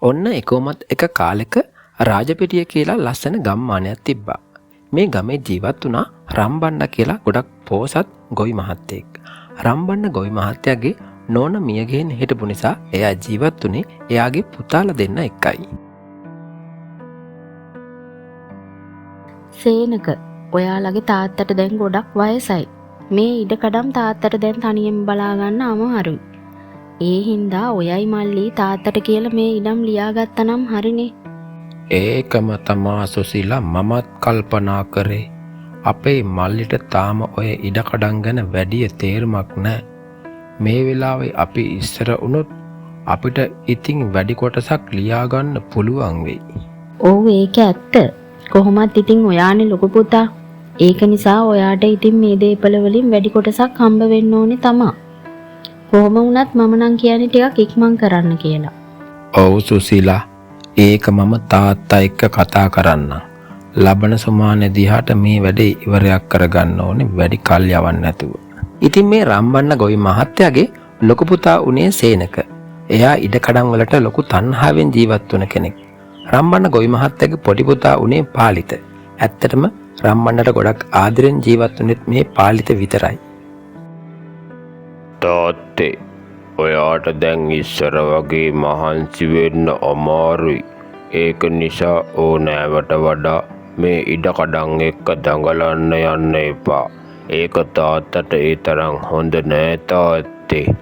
ඔන්න එකෝමත් එක කාලෙක රාජපිටිය කියලා ලස්සන ගම්මානයක් තිබ්බා. මේ ගමේ ජීවත් වුණා රම්බණ්ඩ කියලා ගොඩක් පෝසත් ගොවි මහත්තයෙක්. රම්බණ්ඩ ගොවි මහත්තයාගේ නෝන මියගෙන් හිටපු නිසා එයා ජීවත් වුණේ එයාගේ පුතාලා දෙන්න එක්කයි. සේනක, ඔයාලගේ තාත්තට දැන් ගොඩක් වයසයි. මේ ඉඩකඩම් තාත්තට දැන් තනියෙන් බලා ගන්න අමාරුයි. ඒ හින්දා ඔයයි මල්ලි තාත්තට කියලා මේ ඉඩම් ලියාගත්තනම් හරිනේ. ඒකම තමා සුසිලා මමත් කල්පනා කරේ. අපේ මල්ලිට තාම ඔය ඉඩකඩම් ගැන වැඩි තේරුමක් නැහැ. මේ වෙලාවේ අපි ඉස්සර වුණොත් අපිට ඉතින් වැඩි කොටසක් ලියාගන්න පුළුවන් වෙයි. ඔව් ඒක ඇත්ත. කොහොමත් ඉතින් ඔයානේ ලොකු පුතා. ඒක නිසා ඔයාට ඉතින් මේ දේපල වලින් වැඩි කොටසක් හම්බ වෙන්න ඕනේ තමා. කොහොම වුණත් මම නම් කියන්නේ ටිකක් ඉක්මන් කරන්න කියලා. ඔව් සුසිලා. ඒක මම තාත්තා එක්ක කතා කරන්නම්. ලබන සුමානේ දිහාට මේ වැඩේ ඉවරයක් කරගන්න ඕනේ වැඩි කල් යවන්න නැතුව. ඉතින් මේ රම්බන්න ගොවි මහත්තයාගේ ලොකු පුතා උනේ සේනක. එයා ඉඩකඩම් වලට ලොකු තණ්හාවෙන් ජීවත් වුණ කෙනෙක්. රම්බන්න ගොවි මහත්තයාගේ පොඩි පුතා උනේ පාලිත. ඇත්තටම රම්බන්නට ගොඩක් ආදරෙන් ජීවත් වුණෙත් මේ පාලිත විතරයි. තාත්තේ, ඔයාට දැන් ඉස්සර වගේ මහන්සි වෙන්න අමාරුයි. ඒක නිසා ඕනෑවට වඩා මේ ඉඩකඩම් එක්ක දඟලන්න යන්න එපා. ඒක තාත්තට ඒ තරම් හොඳ නෑ තාත්තේ.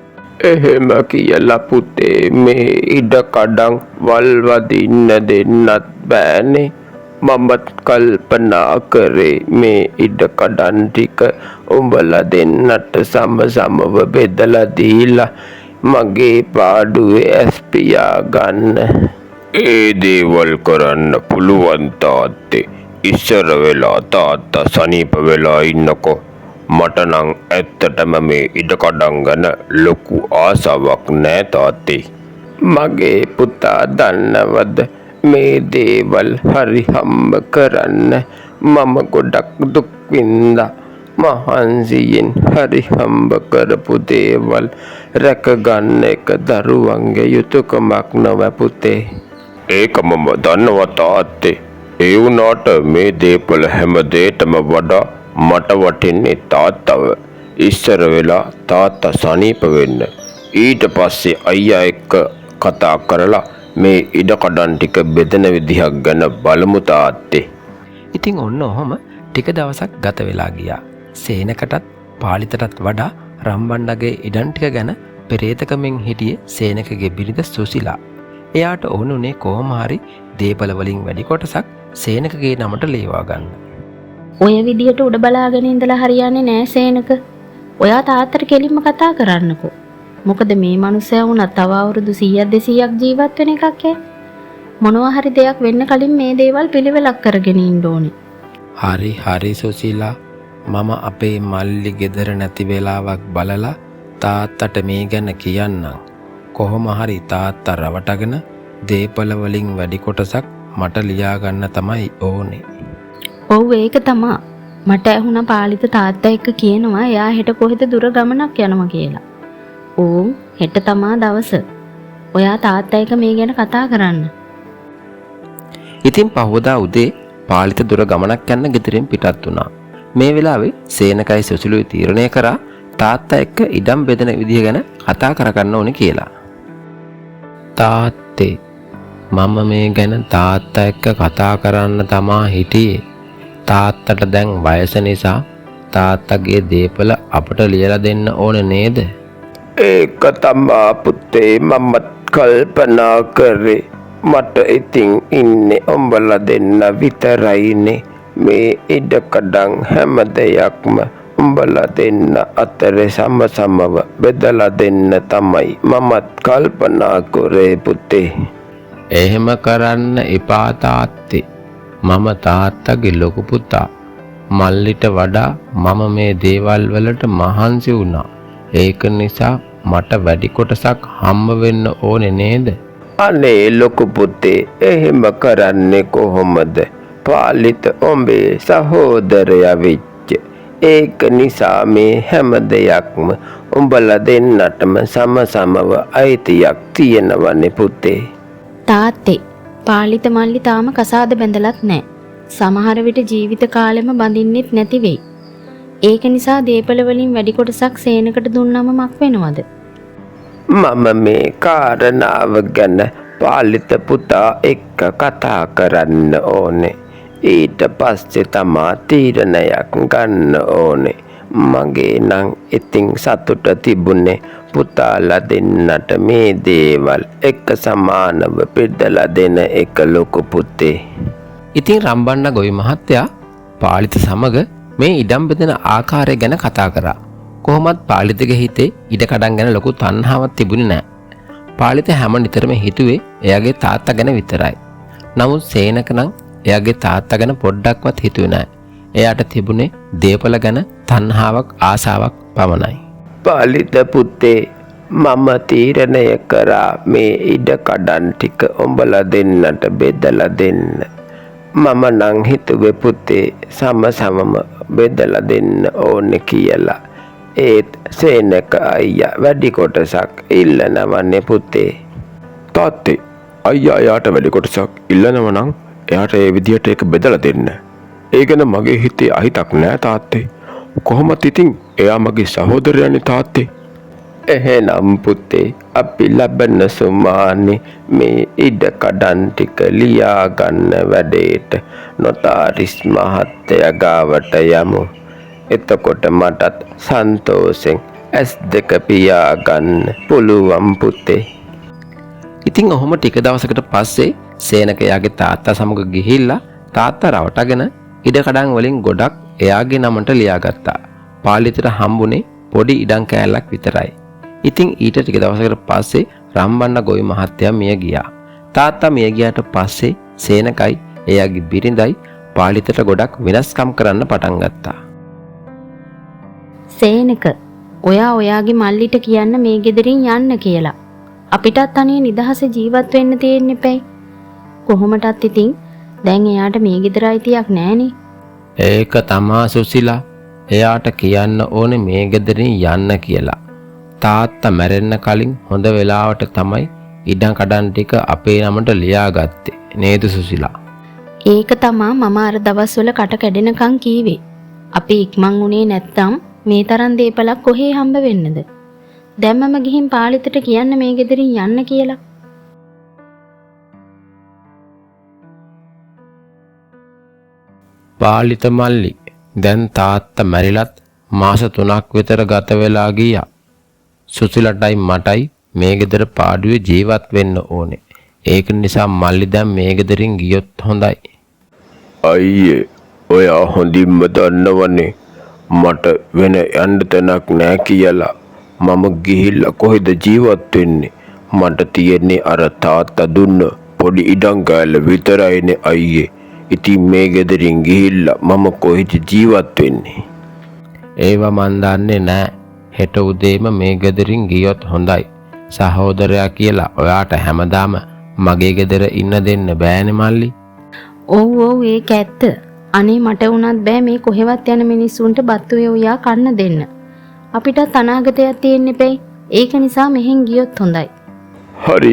එහෙම කියලා පුතේ මේ ඉඩකඩම් වල්වදින්න දෙන්නත් බෑනේ. මමත් කල්පනා කරේ මේ ඉඩකඩම් ටික උඹලා දෙන්නට සමසමව බෙදලා දීලා මගේ පාඩුවේ ඇස්පියා ගන්න. ඒ දේවල් කරන්න පුළුවන් තාත්තේ. ඉස්සර වෙලා තාත්තා සනීප වෙලා ඉන්නකො මට නම් ඇත්තටම මේ ඉඩකඩම් ගැන ලොකු ආසාවක් නෑ තාත්තේ. මගේ පුතා දන්නවද මේ දේවල් හරි හම්බ කරන්න මම ගොඩක් දුක් විඳා. මහන්සියෙන් හරි හම්බ කරපු දේවල් රැකගන්න එක දරුවන්ගේ යුතුයකමක් නොව පුතේ. ඒක මම දන්නවා තාත්තේ. ඒ වුණාට මේ දේපල හැම දෙයකටම වඩා මට වටින්නේ තාත්තව. ඉස්සර වෙලා තාත්තා සනීප වෙන්න ඊට පස්සේ අයියා එක්ක කතා කරලා මේ ඉඩකඩම් ටික බෙදෙන විදිහක් ගැන බලමු තාත්තේ. ඉතින් ඔන්න ඔහොම ටික දවසක් ගත වෙලා ගියා. සේනකටත් පාලිතටත් වඩා රම්බණ්ඩගේ ඉඩම් ටික ගැන පෙරේතකමෙන් හිටියේ සේනකගේ බිරිඳ සුසිලා. එයාට ඕනුනේ කොහොම හරි දේපල වලින් වැඩි කොටසක් සේනකගේ නමට ලේවා ගන්න. ඔය විදියට උඩ බලාගෙන ඉඳලා හරියන්නේ නෑ සේනක. ඔයා තාත්තට කෙලින්ම කතා කරන්නකෝ. මොකද මේ මිනිස්සයා වුණත් තව අවුරුදු 100ක් 200ක් ජීවත් වෙන එකක් ඈ. මොනවා හරි දෙයක් වෙන්න කලින් මේ දේවල් පිළිවෙලක් කරගෙන ඉන්න ඕනේ. හරි සුසිලා. මම අපේ මල්ලි ගෙදර නැති වෙලාවක් බලලා තාත්තට මේ ගැන කියන්නම්. කොහොම හරි තාත්තා රවටගෙන දේපල වලින් වැඩි කොටසක් මට ලියා ගන්න තමයි ඕනේ. ඔව් ඒක තමා. මට ඇහුණා පාලිත තාත්තා එක්ක කියනවා එයා හෙට කොහෙද දුර ගමනක් යනවා කියලා. ඕම් හෙට තමා දවස. ඔයා තාත්තා එක්ක මේ ගැන කතා කරන්න. ඉතින් පහවදා උදේ පාලිත දුර ගමනක් යන්න ගෙදරින් පිටත් වුණා. මේ වෙලාවේ සේනකයි සුසිලුයි තීරණය කරා තාත්තා එක්ක ඉඩම් බෙදෙන විදිහ ගැන කතා කරගන්න ඕනේ කියලා. තාත්තේ, මම මේ ගැන තාත්තා එක්ක කතා කරන්න තමා හිටියේ. තාත්තට දැන් වයස නිසා තාත්තගේ දේපල අපට ලියලා දෙන්න ඕනේ නේද? ඒක තමා පුතේ මමත් කල්පනා කරේ. මට ඉතින් ඉන්නේ උඹලා දෙන්න විතරයිනේ. මේ ඉඩකඩම් හැම දෙයක්ම උඹලා දෙන්න අතරේ සමසමව බෙදලා දෙන්න තමයි මමත් කල්පනා කරේ පුතේ. එහෙම කරන්න එපා තාත්තේ. මම තාත්තගේ ලොකු පුතා. මල්ලිට වඩා මම මේ දේවල් වලට මහන්සි වුණා. ඒක නිසා මට වැඩි කොටසක් හම්බ වෙන්න ඕනේ නේද? අනේ ලොකු පුතේ එහෙම කරන්නේ කොහොමද? පාලිත උඹේ සහෝදරයා වෙච්ච. ඒක නිසා මේ හැම දෙයක්ම උඹලා දෙන්නටම සමසමව අයිතියක් තියෙනවනේ පුතේ. තාත්තේ පාලිත මල්ලි තාම කසාද බැඳලත් නැහැ. සමහර විට ජීවිත කාලෙම බඳින්නෙත් නැති වෙයි. ඒක නිසා දීපල වලින් වැඩි කොටසක් සේනකට දුන්නම මක් වෙනවද? මම මේ කාරණාව ගැන පාලිත පුතා එක්ක කතා කරන්න ඕනේ. ඊට පස්සේ තමා තීරණයක් ගන්න ඕනේ. මගේ නම් ඉතින් සතුට තිබුණේ පුතාලා දෙන්නට මේ දේවල් එක සමානව බෙදලා දෙන එක ලොකු පුතේ. ඉතින් රම්බන්න ගොවි මහත්තයා පාලිත සමග මේ ඉඩම් බෙදෙන ආකාරය ගැන කතා කරා. කොහොමත් පාලිතගේ හිතේ ඉඩ කඩන් ගැන ලොකු තණ්හාවක් තිබුණේ නැහැ. පාලිත හැම නිතරම හිතුවේ එයාගේ තාත්තා ගැන විතරයි. නමුත් සේනක නම් එයාගේ තාත්තා ගැන පොඩ්ඩක්වත් හිතුවේ නැහැ. එයාට තිබුණේ දීපල ගැන තණ්හාවක් ආසාවක් පමණයි. පාලිත පුතේ මම තීරණය කරා මේ ඉඩ කඩන් ටික උඹලා දෙන්නට බෙදලා දෙන්න. මම නම් හිතුවේ පුතේ සමසමම බෙදලා දෙන්න ඕනේ කියලා. ඒත් සේනක අයියා වැඩි කොටසක් ඉල්ලනවනේ පුතේ. තාත්තේ අයියා එයාට වැඩි කොටසක් ඉල්ලනව නම් එයාට ඒ විදිහට ඒක බෙදලා දෙන්න. ඒ ගැන මගේ හිතේ අහිතක් නෑ තාත්තේ. කොහොමත් ඉතින් එයා මගේ සහෝදරයානේ තාත්තේ. එහෙනම් පුතේ අපි ලබන සුමානේ මේ ඉඩ කඩන් ටික ලියා ගන්න වැඩේට නොතාරිස් මහත්තයා ගාවට යමු. එතකොට මටත් සන්තෝෂෙන් S2 පියා ගන්න පුළුවන් පුතේ. ඉතින් ඔහොම ටික දවසකට පස්සේ සේනක එයාගේ තාත්තා සමග ගිහිල්ලා තාත්තා රවටගෙන ඉඩ කඩන් වලින් ගොඩක් එයාගේ නමට ලියාගත්තා. පාලිතට හම්බුනේ පොඩි ඉඩම් කෑල්ලක් විතරයි. ඉතින් ඊට ටික දවසකට පස්සේ රම්බන්න ගොවි මහත්තයා මිය ගියා. තාත්තා මිය ගියාට පස්සේ සේනකයි එයාගේ බිරිඳයි පාලිතට ගොඩක් වෙනස්කම් කරන්න පටන් ගත්තා. සේනක ඔයා ඔයාගේ මල්ලිට කියන්න මේ ගෙදරින් යන්න කියලා. අපිටත් අනේ නිදහසේ ජීවත් වෙන්න තියෙන්න එපැයි. කොහොමටත් ඉතින් දැන් එයාට මේ ගෙදර අයිතියක් නැහනේ. ඒක තමා සුසිලා. එයාට කියන්න ඕනේ මේ ගෙදරින් යන්න කියලා. තාත්තා මැරෙන්න කලින් හොඳ වෙලාවට තමයි ඉඩම් කඩන් ටික අපේ නමට ලියාගත්තේ නේද සුසිලා? ඒක තමා මම අර දවස්වල කට කැඩෙනකන් කීවේ. අපි ඉක්මන් උනේ නැත්තම් මේ තරම් දීපලක් කොහේ හම්බ වෙන්නද? දැන් මම ගිහින් පාලිතට කියන්න මේ ගෙදරින් යන්න කියලා. පාලිත මල්ලි දැන් තාත්තා මැරිලත් මාස 3ක් විතර ගත වෙලා ගියා. සුසිලටයි මටයි මේ ගෙදර පාඩුවේ ජීවත් වෙන්න ඕනේ. ඒක නිසා මල්ලි දැන් මේ ගෙදරින් ගියොත් හොඳයි. අයියේ ඔයා හොඳින්ම දන්නවනේ මට වෙන යන්න තැනක් නෑ කියලා. මම ගිහිල්ලා කොහෙද ජීවත් වෙන්නේ? මට තියෙන්නේ අර තාත්තා දුන්න පොඩි ඉඩම් කෑල්ල විතරයිනේ අයියේ. ඉතින් මේ ගෙදරින් ගිහිල්ලා මම කොහෙද ජීවත් වෙන්නේ? ඒව මන් දන්නේ නෑ. හෙට උදේම මේ ගෙදරින් ගියොත් හොඳයි. සහෝදරයා කියලා ඔයාට හැමදාම මගේ ගෙදර ඉන්න දෙන්න බෑනේ මල්ලි. ඔව් ඒක ඇත්ත. අනේ මට වුණත් බෑ මේ කොහෙවත් යන මිනිස්සුන්ට බත්තු වේවියා කන්න දෙන්න. අපිටත් අනාගතයක් තියෙන්න එපැයි. ඒක නිසා මෙහෙන් ගියොත් හොඳයි. හරි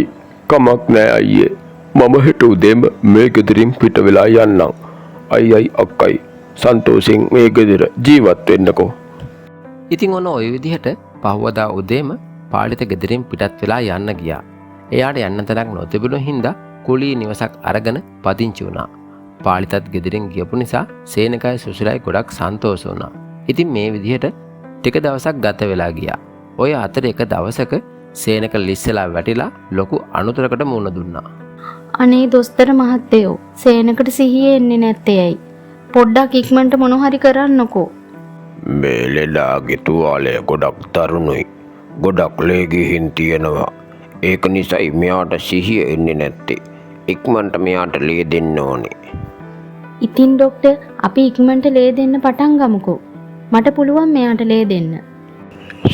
කමක් නෑ අයියේ. මම හෙට උදේම මේ ගෙදරින් පිට වෙලා යන්නම්. අයියයි අක්කයි සන්තෝෂෙන් මේ ගෙදර ජීවත් වෙන්නකෝ. ඉතින් ඔන්න ওই විදිහට පහවදා උදේම පාලිත ගෙදරින් පිටත් වෙලා යන්න ගියා. එයාට යන්න තැනක් නොතිබුණු හින්දා කුලී නිවසක් අරගෙන පදිංචි වුණා. පාලිතත් ගෙදරින් ගියපු නිසා සේනකයි සුසිලයි ගොඩක් සන්තෝෂ වුණා. ඉතින් මේ විදිහට ටික දවසක් ගත වෙලා ගියා. ඔය අතර එක දවසක සේනක ලිස්සලා වැටිලා ලොකු අනුතරකට මුහුණ දුන්නා. අනේ දොස්තර මහත්තයෝ සේනකට සිහියේ එන්නේ නැත්තේ ඇයි? පොඩ්ඩක් ඉක්මනට මොන හරි කරන්නකෝ. මේ ලෙඩාගේ තුවාලය ගොඩක් තරුණුයි. ගොඩක් ලේ ගිහින් තියෙනවා. ඒක නිසායි මෙයාට සිහිය එන්නේ නැත්තේ. ඉක්මනට මෙයාට ලේ දෙන්න ඕනේ. ඉතින් ડોක්ටර් අපි ඉක්මනට ලේ දෙන්න පටන් ගමුකෝ. මට පුළුවන් මෙයාට ලේ දෙන්න.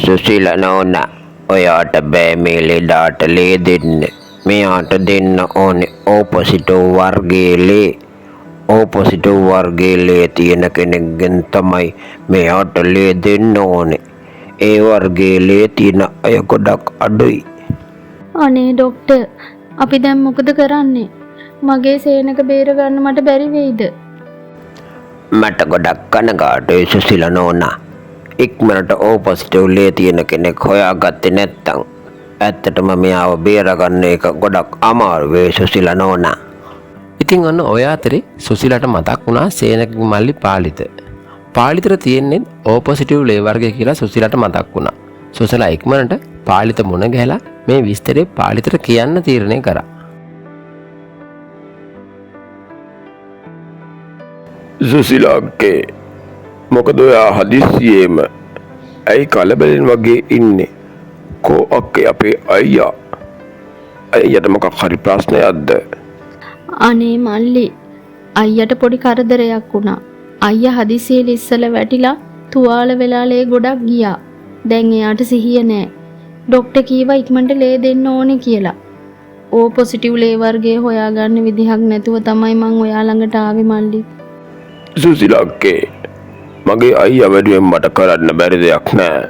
සුසිලා නෝනා ඔයාට බෑ මේ ලෙඩාට ලේ දෙන්න. මෙයාට දෙන්න ඕනේ ඕපොසිටෝ වර්ගයේ ලේ. ඕපොසිටෝ වර්ගයේ ලේ තියෙන කෙනෙක්ගෙන් තමයි මෙයාට ලේ දෙන්න ඕනේ. ඒ වර්ගයේ ලේ තියෙන අය ගොඩක් අඩුයි. අනේ ડોක්ටර් අපි දැන් මොකද කරන්නේ? මගේ සේනක බේර ගන්න මට බැරි වෙයිද? මට ගොඩක් කනගාටුයි සුසිලා නෝනා. ඉක්මනට O පොසිටිව් ලේ තියෙන කෙනෙක් හොයාගත්තේ නැත්තම් ඇත්තටම මෙයාව බේරගන්න එක ගොඩක් අමාරු වෙයි සුසිලා නෝනා. ඉතින් ඔන්න ඔය අතරේ සුසිලට මතක් වුණා සේනකගේ මල්ලි පාලිත. පාලිතට තියෙන්නේ O පොසිටිව් ලේ වර්ගය කියලා සුසිලට මතක් වුණා. සුසිලා ඉක්මනට පාලිත මුණ ගැහලා මේ විස්තරේ පාලිතට කියන්න තීරණය කරා. සුසිලාගේ මොකද ඔයා හදිස්සියේම ඇයි කලබලෙන් වගේ ඉන්නේ? කෝ අක්කේ අපේ අයියා? අයියට මොකක් හරි ප්‍රශ්නයක්ද? අනේ මල්ලි, අයියට පොඩි කරදරයක් වුණා. අයියා හදිසියෙ ඉස්සල වැටිලා තුවාල වෙලා ලේ ගොඩක් ගියා. දැන් එයාට සිහිය නැහැ. ડોක්ටර් කීවා ඉක්මනට ලේ දෙන්න ඕනේ කියලා. O පොසිටිව් ලේ වර්ගය හොයාගන්න විදිහක් නැතුව තමයි මං ඔයා ළඟට ආවේ මල්ලි. සුසිලාගේ මගේ අයියා වැඩුවෙන් මට කරන්න බැරි දෙයක් නෑ.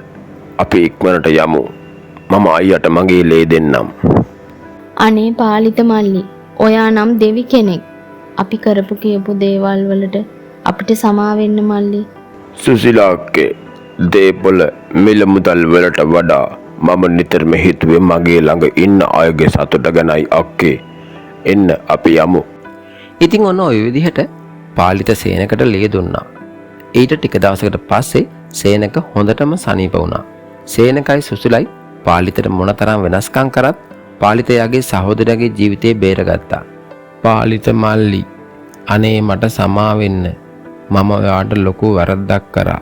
අපි ඉක්මනට යමු. මම අයියට මගේ ලේ දෙන්නම්. අනේ පාලිත මල්ලි, ඔයා නම් දෙවි කෙනෙක්. අපි කරපු කියපු දේවල් වලට අපිට සමා වෙන්න මල්ලි. සුසිලාගේ දේපොළ මිල මුදල් වලට වඩා මම නිතරම හිතුවේ මගේ ළඟ ඉන්න අයගේ සතුට ගැනයි අක්කේ. එන්න අපි යමු. ඉතින් ඔන්න ඔය විදිහට පාලිත සේනකට ලේ දුන්නා. ඊට ටික දවසකට පස්සේ සේනක හොඳටම සනීප වුණා. සේනකයි සුසිලයි පාලිතට මොනතරම් වෙනස්කම් කරත් පාලිතයාගේ සහෝදරයාගේ ජීවිතේ බේරගත්තා. පාලිත මල්ලි, අනේ මට සමා වෙන්න. මම ඔයාට ලොකු වැරද්දක් කරා.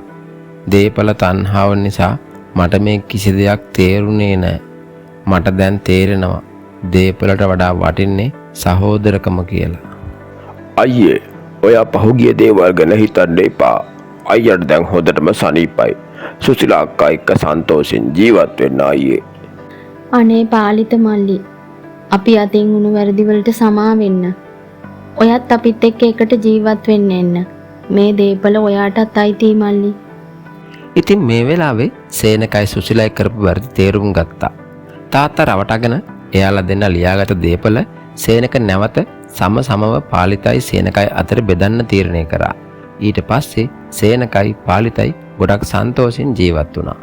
දේපල තණ්හාව නිසා මට මේ කිසි දෙයක් තේරුනේ නැහැ. මට දැන් තේරෙනවා දේපලට වඩා වටින්නේ සහෝදරකම කියලා. අයියේ ඔයා පහුගිය දේවල් ගැන හිතන්න එපා. අයියට දැන් හොඳටම සනීපයි. සුසිලා අක්කා එක්ක සන්තෝෂෙන් ජීවත් වෙන්න අයියේ. අනේ පාලිත මල්ලි, අපි අතින් උණු වැරදි වලට සමා වෙන්න. ඔයත් අපිත් එක්ක එකට ජීවත් වෙන්න එන්න. මේ දේපල ඔයාටත් අයිතියි මල්ලි. ඉතින් මේ වෙලාවේ සේනකයි සුසිලයි කරපු වැරදි තේරුම් ගත්තා. තාත්තා රවටගෙන එයාලා දෙන්න ලියාගත දේපල සේනක නැවත සමව පාලිතයි සේනකයි අතර බෙදන්න තීරණය කරා. ඊට පස්සේ සේනකයි පාලිතයි ගොඩක් සන්තෝෂෙන් ජීවත් වුණා.